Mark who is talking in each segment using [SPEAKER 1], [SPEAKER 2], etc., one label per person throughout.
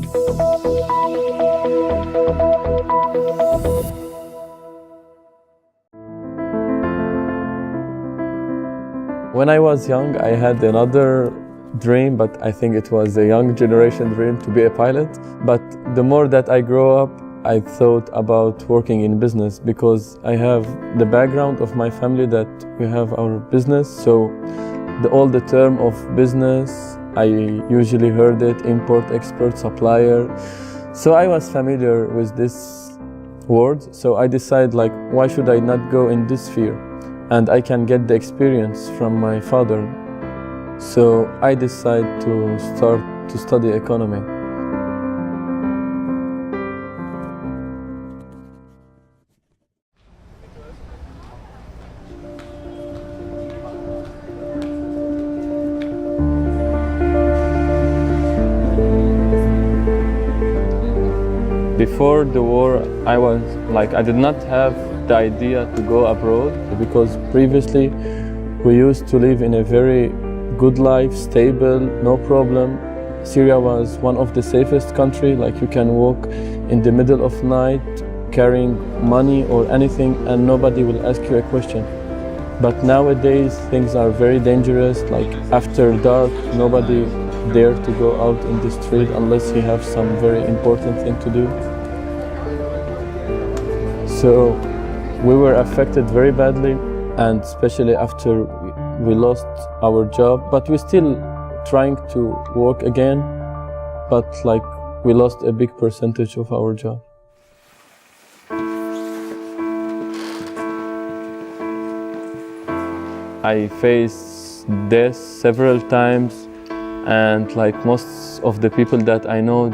[SPEAKER 1] When I was young, I had another dream, but I think it was a young generation dream to be a pilot. But the more that I grow up, I thought about working in business because I have the background of my family that we have our business. So all the term of business, I usually heard it, import, export, supplier. So I was familiar with this word. So I decided, like, why should I not go in this sphere? And I can get the experience from my father. So I decided to start to study economy. Before the war, I did not have the idea to go abroad because previously we used to live in a very good life, stable, no problem. Syria was one of the safest countries, like you can walk in the middle of night carrying money or anything and nobody will ask you a question. But nowadays things are very dangerous, like after dark nobody dare to go out in the street unless he has some very important thing to do. So we were affected very badly, and especially after we lost our job, but we're still trying to work again, but like we lost a big percentage of our job. I faced death several times, and like most of the people that I know,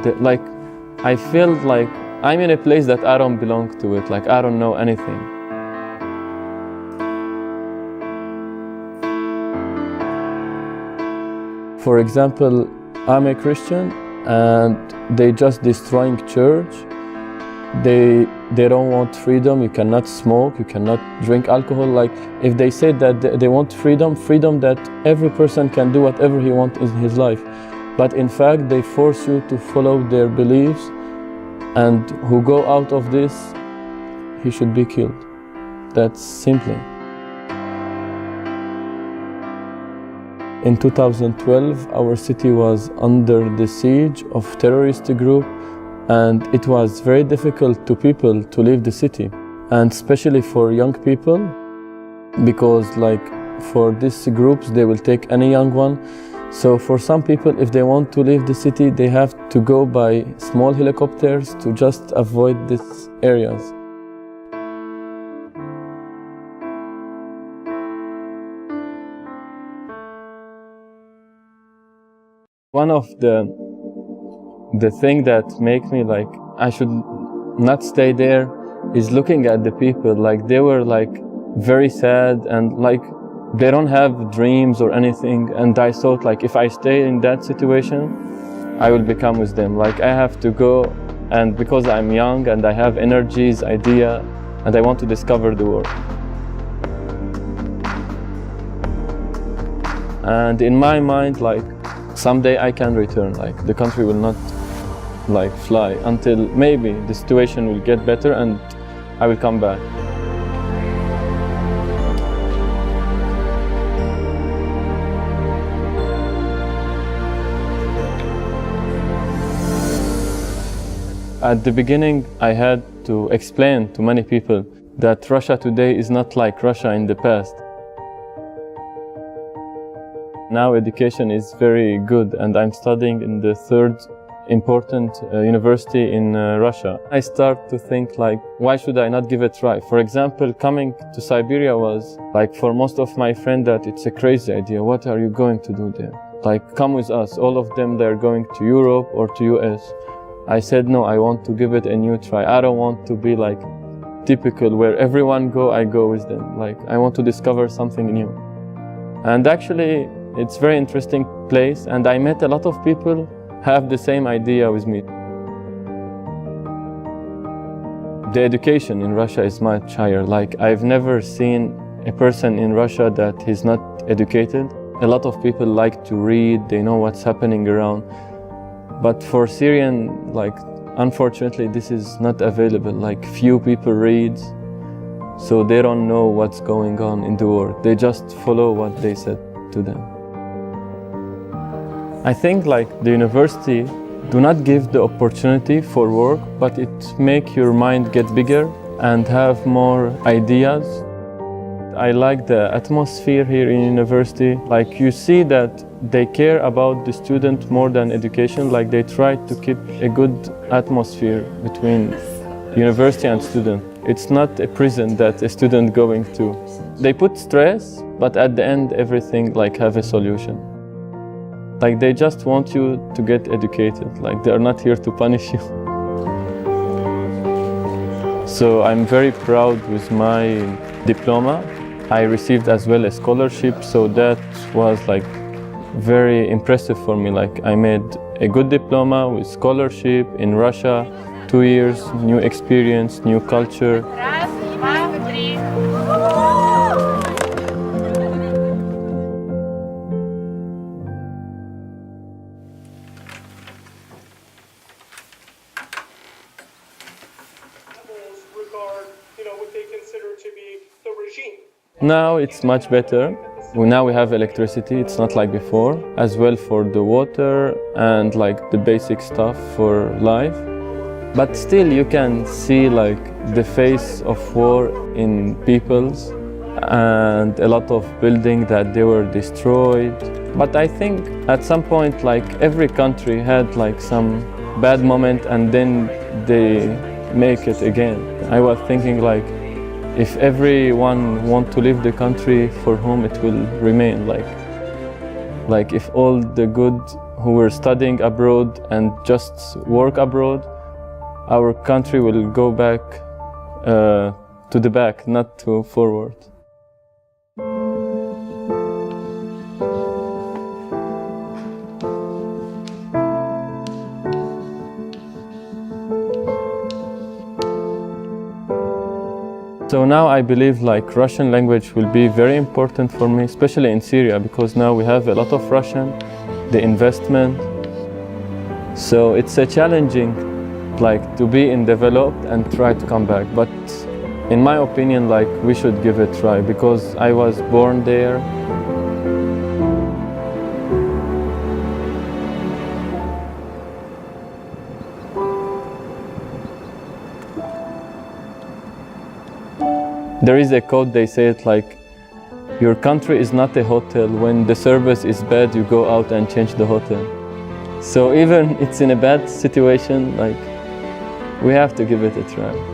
[SPEAKER 1] I feel like I'm in a place that I don't belong to it, like I don't know anything. For example, I'm a Christian and they just destroying church. They don't want freedom. You cannot smoke, you cannot drink alcohol. Like if they say that they want freedom that every person can do whatever he wants in his life. But in fact, they force you to follow their beliefs, and who go out of this, he should be killed. That's simply. In 2012, our city was under the siege of terrorist group, and it was very difficult to people to leave the city, and especially for young people, because like for these groups, they will take any young one. So for some people, if they want to leave the city, they have to go by small helicopters to just avoid these areas. One of the thing that make me like I should not stay there is looking at the people. Like they were like very sad and like they don't have dreams or anything, and I thought like if I stay in that situation, I will become with them. Like I have to go, and because I'm young and I have energies, idea, and I want to discover the world. And in my mind, like someday I can return, like the country will not like fly until maybe the situation will get better and I will come back. At the beginning, I had to explain to many people that Russia today is not like Russia in the past. Now education is very good, and I'm studying in the third important university in Russia. I start to think like, why should I not give it a try? For example, coming to Siberia was like for most of my friends that it's a crazy idea. What are you going to do there? Like, come with us. All of them, they're going to Europe or to US. I said, no, I want to give it a new try. I don't want to be like typical where everyone go, I go with them. Like, I want to discover something new. And actually, it's a very interesting place, and I met a lot of people have the same idea with me. The education in Russia is much higher. Like, I've never seen a person in Russia that is not educated. A lot of people like to read, they know what's happening around. But for Syrian, like, unfortunately, this is not available. Like, few people read, so they don't know what's going on in the world. They just follow what they said to them. I think like the university do not give the opportunity for work, but it make your mind get bigger and have more ideas. I like the atmosphere here in university. Like, you see that they care about the student more than education. Like, they try to keep a good atmosphere between university and student. It's not a prison that a student going to. They put stress, but at the end everything like have a solution. Like, they just want you to get educated. Like, they are not here to punish you. So I'm very proud with my diploma. I received as well a scholarship, so that was like very impressive for me. Like, I made a good diploma with scholarship in Russia, 2 years, new experience, new culture. Now it's much better. Now we have electricity, it's not like before, as well for the water and like the basic stuff for life. But still you can see like the face of war in peoples and a lot of buildings that they were destroyed. But I think at some point like every country had like some bad moment and then they make it again. I was thinking like, if everyone wants to leave the country, for whom it will remain. Like if all the good who were studying abroad and just work abroad, our country will go back to the back, not to forward. So now I believe like Russian language will be very important for me, especially in Syria, because now we have a lot of Russian, the investment. So it's a challenging like to be in developed and try to come back. But in my opinion, like we should give it a try because I was born there. There is a quote, they say it like, your country is not a hotel. When the service is bad, you go out and change the hotel. So even it's in a bad situation, like, we have to give it a try.